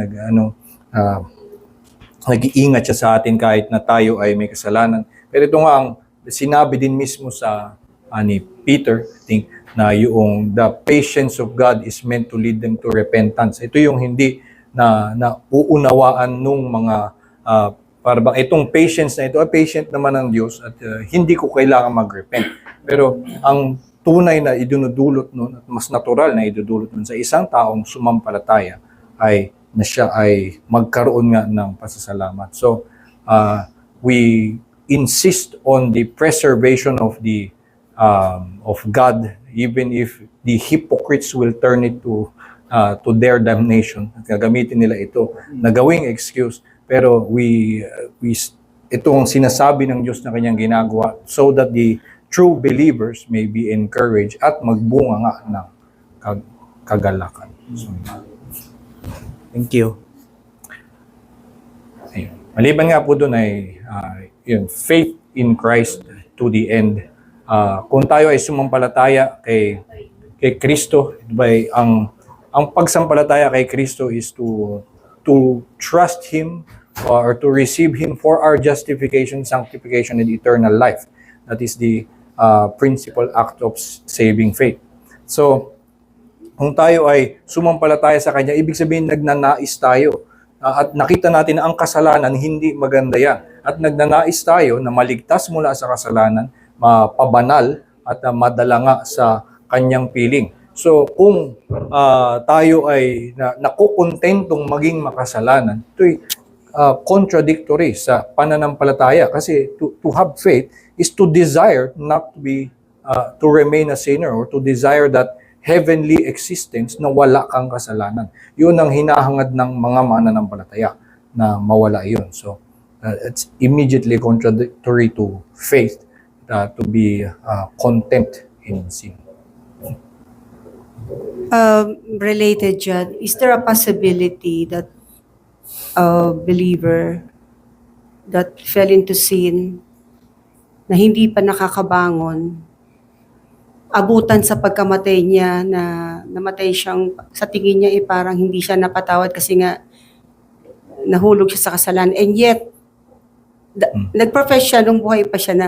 nag-iingat siya sa atin kahit na tayo ay may kasalanan. Pero ito nga ang sinabi din mismo sa ni Peter, I think, na yung the patience of God is meant to lead them to repentance. Ito yung hindi na uunawaan nung mga parang itong patience na ito ay patient naman ng Diyos at hindi ko kailangan mag-repent. Pero ang tunay na idinudulot nun at mas natural na idudulot nun sa isang taong sumampalataya ay na siya ay magkaroon nga ng pasasalamat. So, we insist on the preservation of the of God, even if the hypocrites will turn it to their damnation. At gagamitin nila ito na gawing excuse. Pero itong sinasabi ng Diyos na kanyang ginagawa so that the true believers may be encouraged at magbunga nga ng kagalakan. So, Thank you. ayun. Maliban nga po doon ay yun, faith in Christ to the end. Kung tayo ay sumampalataya kay Kristo, diba, ang pagsampalataya kay Kristo is to trust Him or to receive Him for our justification, sanctification, and eternal life. That is the principal act of saving faith. So, kung tayo ay sumampalataya sa Kanya, ibig sabihin nagnanais tayo. At nakita natin na ang kasalanan, hindi maganda yan. At nagnanais tayo na maligtas mula sa kasalanan, mapabanal at madala nga sa Kanyang piling. So kung tayo ay nakukontentong maging makasalanan, ito'y contradictory sa pananampalataya. Kasi to have faith is to desire not to be, to remain a sinner or to desire that heavenly existence na wala kang kasalanan. Yun ang hinahangad ng mga mananampalataya na mawala yun. So, it's immediately contradictory to faith to be content in sin. Related dyan, is there a possibility that a believer that fell into sin na hindi pa nakakabangon, abutan sa pagkamatay niya na namatay siyang, sa tingin niya parang hindi siya napatawad kasi nga nahulog siya sa kasalanan. And yet, nag-profess siya nung buhay pa siya na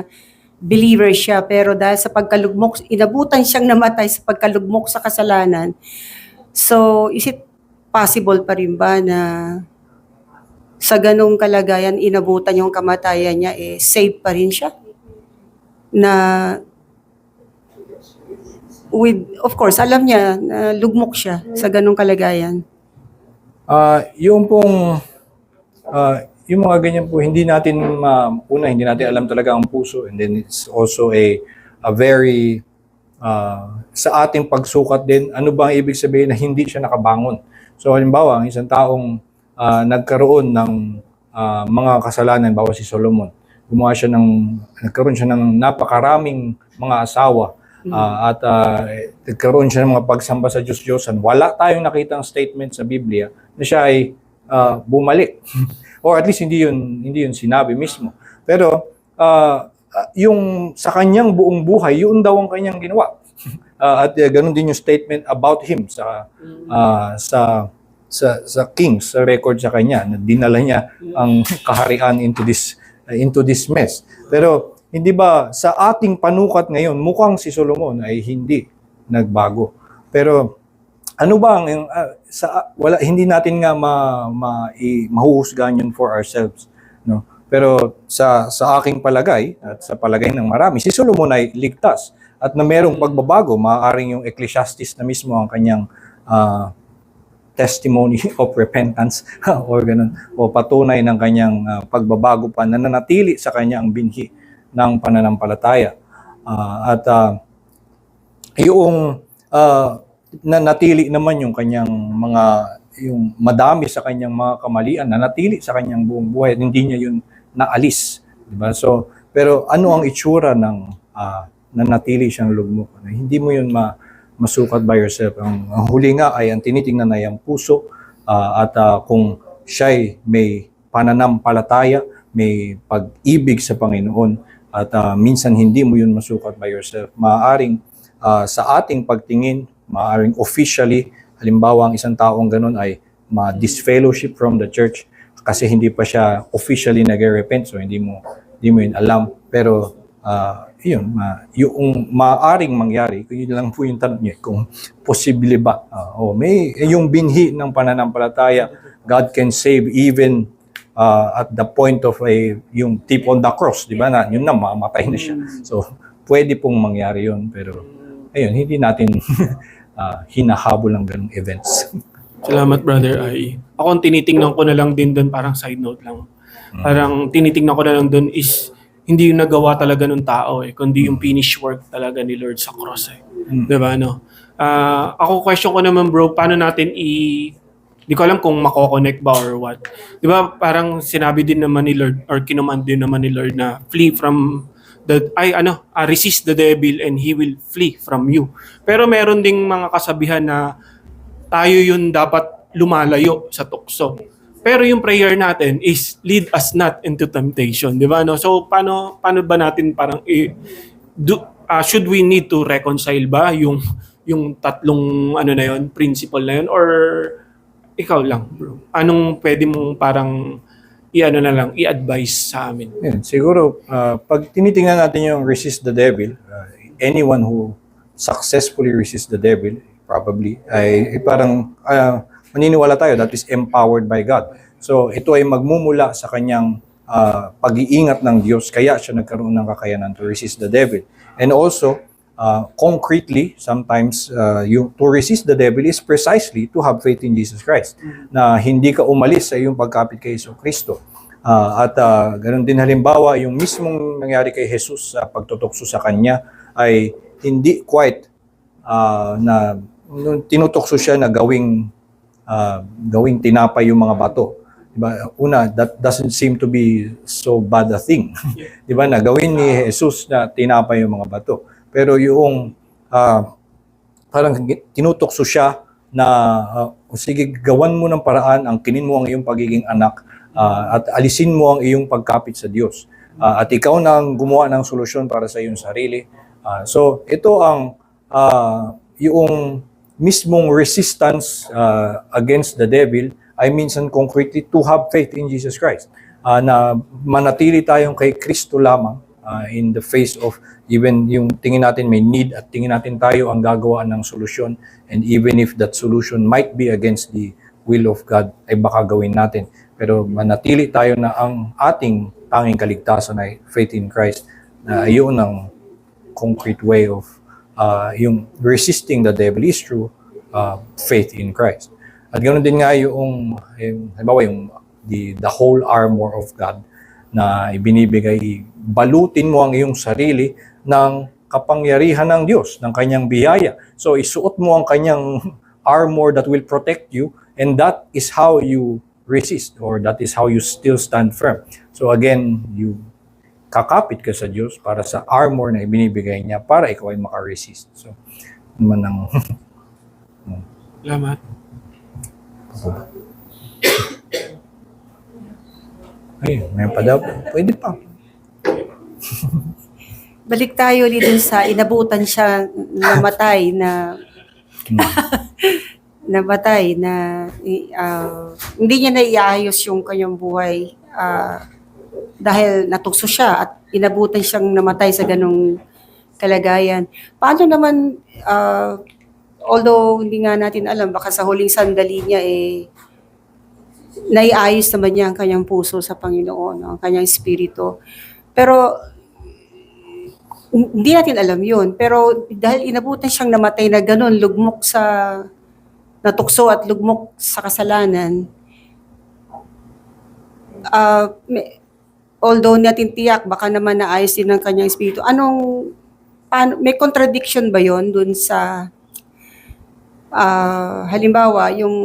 believer siya, pero dahil sa pagkalugmok, inabutan siyang namatay sa pagkalugmok sa kasalanan. So, is it possible pa rin ba na sa ganung kalagayan, inabutan yung kamatayan niya, save pa rin siya? Na of course, alam niya na lugmok siya sa ganung kalagayan. Yung pong yung mga ganyan po, hindi natin hindi natin alam talaga ang puso, and then it's also a very sa ating pagsukat din, ano ba ang ibig sabihin na hindi siya nakabangon. So halimbawa, ang isang taong nagkaroon ng mga kasalanan, bawa si Solomon, nagkaroon siya ng napakaraming mga asawa, at nagkaroon siya ng mga pagsamba sa Diyos-Diyosan. Wala tayong nakitang statement sa Biblia na siya ay bumalik. Or at least hindi yun sinabi mismo. Pero yung sa kanyang buong buhay, yun daw ang kanyang ginawa. At ganun din yung statement about him sa Kings, sa record sa kanya, na dinala niya ang kaharian into this mess. Pero hindi ba sa ating panukat ngayon, mukhang si Solomon ay hindi nagbago. Pero ano ba ang hindi natin nga mahuhusgahan yun for ourselves, no? Pero sa aking palagay at sa palagay ng marami, si Solomon ay ligtas at na merong pagbabago. Maaaring yung Ecclesiastes na mismo ang kanyang testimony of repentance o ganun, o patunay ng kanyang pagbabago pa na nanatili sa kanyang binhi ng pananampalataya. Yung nanatili naman yung kanyang yung madami sa kanyang mga kamalian, nanatili sa kanyang buong buhay, hindi niya yun naalis, di ba? So, pero ano ang itsura ng nanatili siyang lugmok? Hindi mo yun masukat by yourself. Ang huli nga ay ang tinitingnan ay ang puso, at kung siya'y may pananampalataya, may pag-ibig sa Panginoon, at minsan hindi mo yun masukat by yourself. Maaaring sa ating pagtingin, maaaring officially, halimbawa ang isang taong ganun ay ma-disfellowship from the church kasi hindi pa siya officially nag-repent, so hindi mo yun alam. Pero yung maaaring mangyari, yun lang po yung tanong niya, kung posible ba. May yung binhi ng pananampalataya, God can save even at the point of yung tip on the cross, di ba? Yun na, mamatay na siya. So, pwede pong mangyari yun, pero ayun, hindi natin hinahabol ng ganung events. Salamat, Brother Ai. Ako ang tinitingnan ko na lang din doon, parang side note lang. Parang tinitingnan ko na lang doon is hindi yung nagawa talaga ng tao kundi yung finished work talaga ni Lord sa cross Diba, no? Ako question ko naman, bro, paano natin di ko alam kung mako-connect ba or what. Diba, parang sinabi din naman ni Lord or kinumand din naman ni Lord na flee from resist the devil and he will flee from you. Pero meron ding mga kasabihan na tayo yun dapat lumalayo sa tukso. Pero yung prayer natin is lead us not into temptation, di ba? No? So paano ba natin parang should we need to reconcile ba yung tatlong na yon, principle na yon, or ikaw lang, bro? Anong pwede mong parang i-advise sa amin? Siguro, pag tinitingnan natin yung resist the devil, anyone who successfully resists the devil, probably, ay parang maniniwala tayo that is empowered by God. So, ito ay magmumula sa kanyang pag-iingat ng Diyos, kaya siya nagkaroon ng kakayanan to resist the devil. And also, concretely, sometimes, to resist the devil is precisely to have faith in Jesus Christ, na hindi ka umalis sa iyong pagkapit kay Jesucristo. Ganun din halimbawa, yung mismong nangyari kay Jesus sa pagtutokso sa kanya ay hindi quite na tinutokso siya na gawing tinapay yung mga bato. Diba? Una, that doesn't seem to be so bad a thing. Diba? Na gawin ni Jesus na tinapay yung mga bato. Pero yung parang tinutokso siya na sige, gawan mo ng paraan, angkinin mo ang iyong pagiging anak, at alisin mo ang iyong pagkapit sa Diyos. At ikaw nang gumawa ng solusyon para sa iyong sarili. So ito ang yung mismong resistance against the devil ay minsan concretely to have faith in Jesus Christ. Na manatili tayong kay Kristo lamang in the face of even yung tingin natin may need at tingin natin tayo ang gagawa ng solusyon, and even if that solution might be against the will of God, ay baka gawin natin. Pero manatili tayo na ang ating tanging kaligtasan ay faith in Christ. Yun ang concrete way of yung resisting the devil is through faith in Christ. At ganoon din nga halimbawa the whole armor of God na ibinibigay, balutin mo ang iyong sarili ng kapangyarihan ng Diyos, ng kanyang biyaya. So isuot mo ang kanyang armor that will protect you, and that is how you resist, or that is how you still stand firm. So again, you kakapit ka sa Diyos para sa armor na ibinibigay niya para ikaw ay makaresist. So, naman ang Salamat. Ay, may pa daw. Pwede pa. Balik tayo dito sa inabutan siya namatay na hindi niya naiayos yung kanyang buhay dahil natukso siya at inabutan siyang namatay sa ganong kalagayan. Paano naman, although hindi nga natin alam, baka sa huling sandali niya naiayos naman niya ang kanyang puso sa Panginoon, no? Ang kanyang espiritu. Pero hindi natin alam yun. Pero dahil inabutan siyang namatay na ganun, natukso at lugmok sa kasalanan, although natin tiyak, baka naman naayos din ng kanyang espiritu. May contradiction ba yon dun sa, halimbawa, yung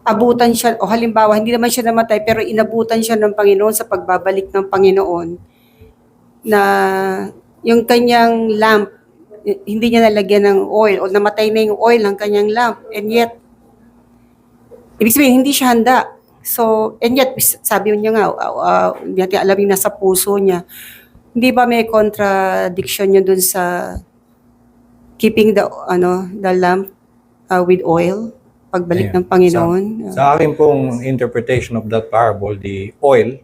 abutan siya, o halimbawa, hindi naman siya namatay, pero inabutan siya ng Panginoon sa pagbabalik ng Panginoon, na yung kanyang lamp, hindi niya nalagyan ng oil, o namatay na yung oil ng kanyang lamp, and yet, ibig sabihin, hindi siya handa. So, and yet, sabi niya nga, hindi natin alam yung nasa puso niya. Hindi ba may contradiction yun dun sa keeping the lamp with oil, pagbalik ng Panginoon? Sa akin pong interpretation of that parable, the oil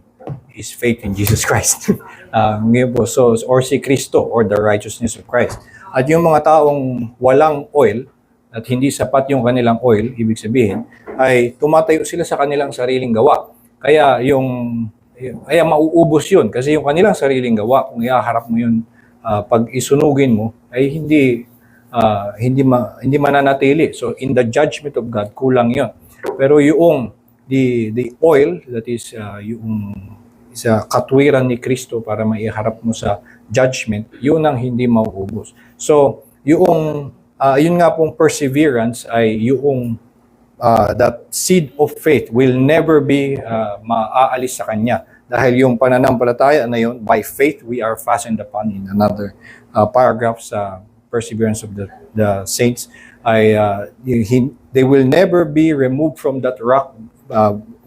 is faith in Jesus Christ. Ngayon po, or si Kristo, or the righteousness of Christ. At yung mga taong walang oil, at hindi sapat yung kanilang oil, ibig sabihin, ay tumatayo sila sa kanilang sariling gawa. Kaya mauubos yun. Kasi yung kanilang sariling gawa, kung ihaharap mo yun, pag isunugin mo, ay hindi mananatili. So in the judgment of God, kulang yun. Pero yung the oil, that is yung sa katwiran ni Kristo para maiharap mo sa judgment, yun ang hindi mauubos. So, yun nga pong perseverance ay yung that seed of faith will never be maaalis sa kanya. Dahil yung pananampalataya na yun, by faith we are fastened upon, in another paragraph sa perseverance of the saints, ay they will never be removed from that rock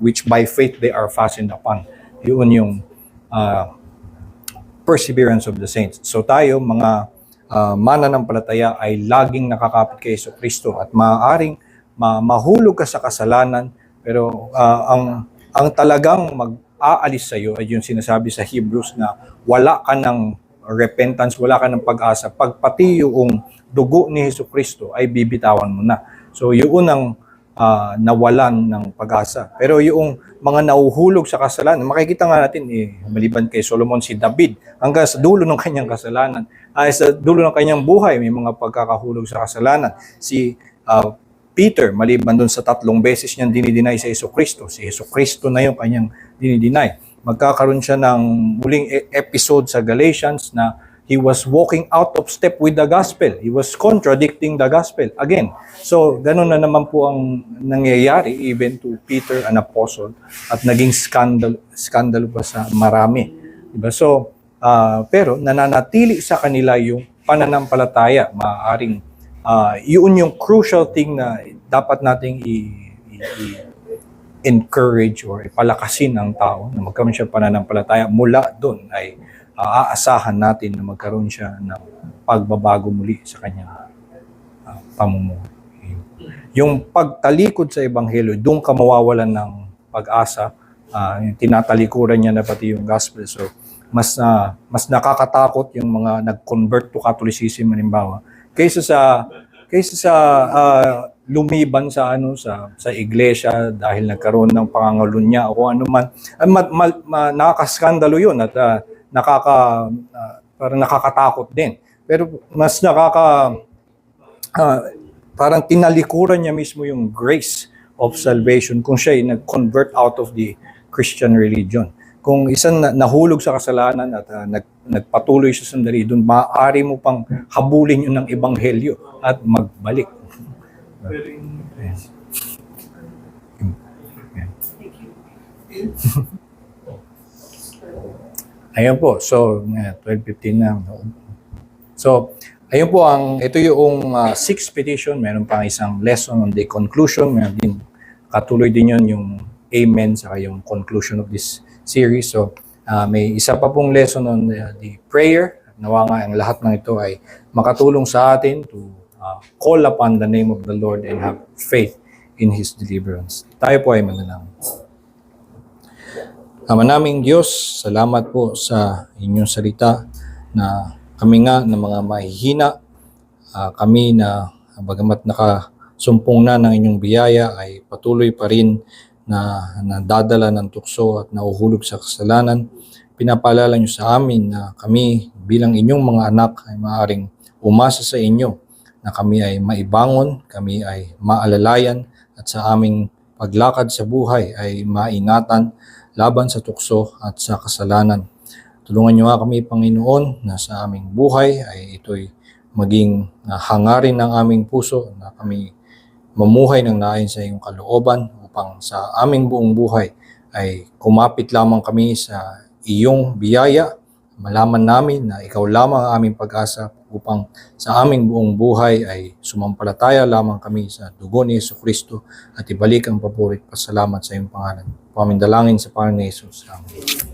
which by faith they are fastened upon. Yun yung perseverance of the saints. So tayo, mga mananampalataya, ay laging nakakapit kay Jesucristo at maaaring mahulog ka sa kasalanan, pero ang talagang mag-aalis sa iyo ay yung sinasabi sa Hebrews na wala ka ng repentance, wala ka ng pag-asa, pagpati yung dugo ni Jesucristo ay bibitawan mo na. So yun ang nawalan ng pag-asa. Pero yung mga nauhulog sa kasalanan, makikita nga natin, maliban kay Solomon, si David, hanggang sa dulo ng kanyang kasalanan, sa dulo ng kanyang buhay, may mga pagkakahulog sa kasalanan. Si Peter, maliban doon sa 3 beses niyang dinideny sa Jesucristo, si Jesucristo na yung kanyang dinideny. Magkakaroon siya ng muling episode sa Galatians na he was walking out of step with the gospel. He was contradicting the gospel again. So, ganun na naman po ang nangyayari even to Peter, an apostle, at naging scandal pa sa marami. Diba? So, pero nananatili sa kanila yung pananampalataya. Maaaring yun yung crucial thing na dapat nating encourage or ipalakasin ang tao na magkaroon siya pananampalataya. Mula doon ay aasahan natin na magkaroon siya ng pagbabago muli sa kanyang pamumuhay. Yung pagtalikod sa Ebanghelyo, doon ka mawawalan ng pag-asa. Tinatalikuran niya na pati yung gospel. So, mas nakakatakot yung mga nag-convert to Catholicism, halimbawa, kaysa sa lumiban sa iglesia dahil nagkaroon ng pangangalunya o ano man. Nakakaskandalo yun at parang nakakatakot din. Pero mas parang tinalikuran niya mismo yung grace of salvation kung siya ay nag-convert out of the Christian religion. Kung isang nahulog sa kasalanan at nagpatuloy siya sandali, doon maaari mo pang habulin yun ng ebanghelyo at magbalik. Ayan po. So, 12:15 na. So, ayun po ito yung 6th petition. Meron pang isang lesson on the conclusion. Meron din, katuloy din yun yung amen sa yung conclusion of this series. So, may isa pa pong lesson on the prayer. Nawa nga ang lahat ng ito ay makatulong sa atin to call upon the name of the Lord and have faith in His deliverance. Tayo po ay manalangin. Ama naming Diyos, salamat po sa inyong salita na kami nga na mga mahihina, kami na bagamat nakasumpong na ng inyong biyaya ay patuloy pa rin na nadadala ng tukso at nahuhulog sa kasalanan. Pinapaalala niyo sa amin na kami bilang inyong mga anak ay maaaring umasa sa inyo na kami ay maibangon, kami ay maalalayan at sa aming paglakad sa buhay ay maingatan laban sa tukso at sa kasalanan. Tulungan niyo nga kami, Panginoon, na sa aming buhay ay ito'y maging hangarin ng aming puso na kami mamuhay ng naayon sa iyong kalooban upang sa aming buong buhay ay kumapit lamang kami sa iyong biyaya. Malaman namin na ikaw lamang ang aming pag-asa upang sa aming buong buhay ay sumampalataya lamang kami sa dugo ni Jesucristo at ibalik ang papuri at pasalamat sa iyong pangalan. Pamindalangin sa pangalan ni Jesus. Amen.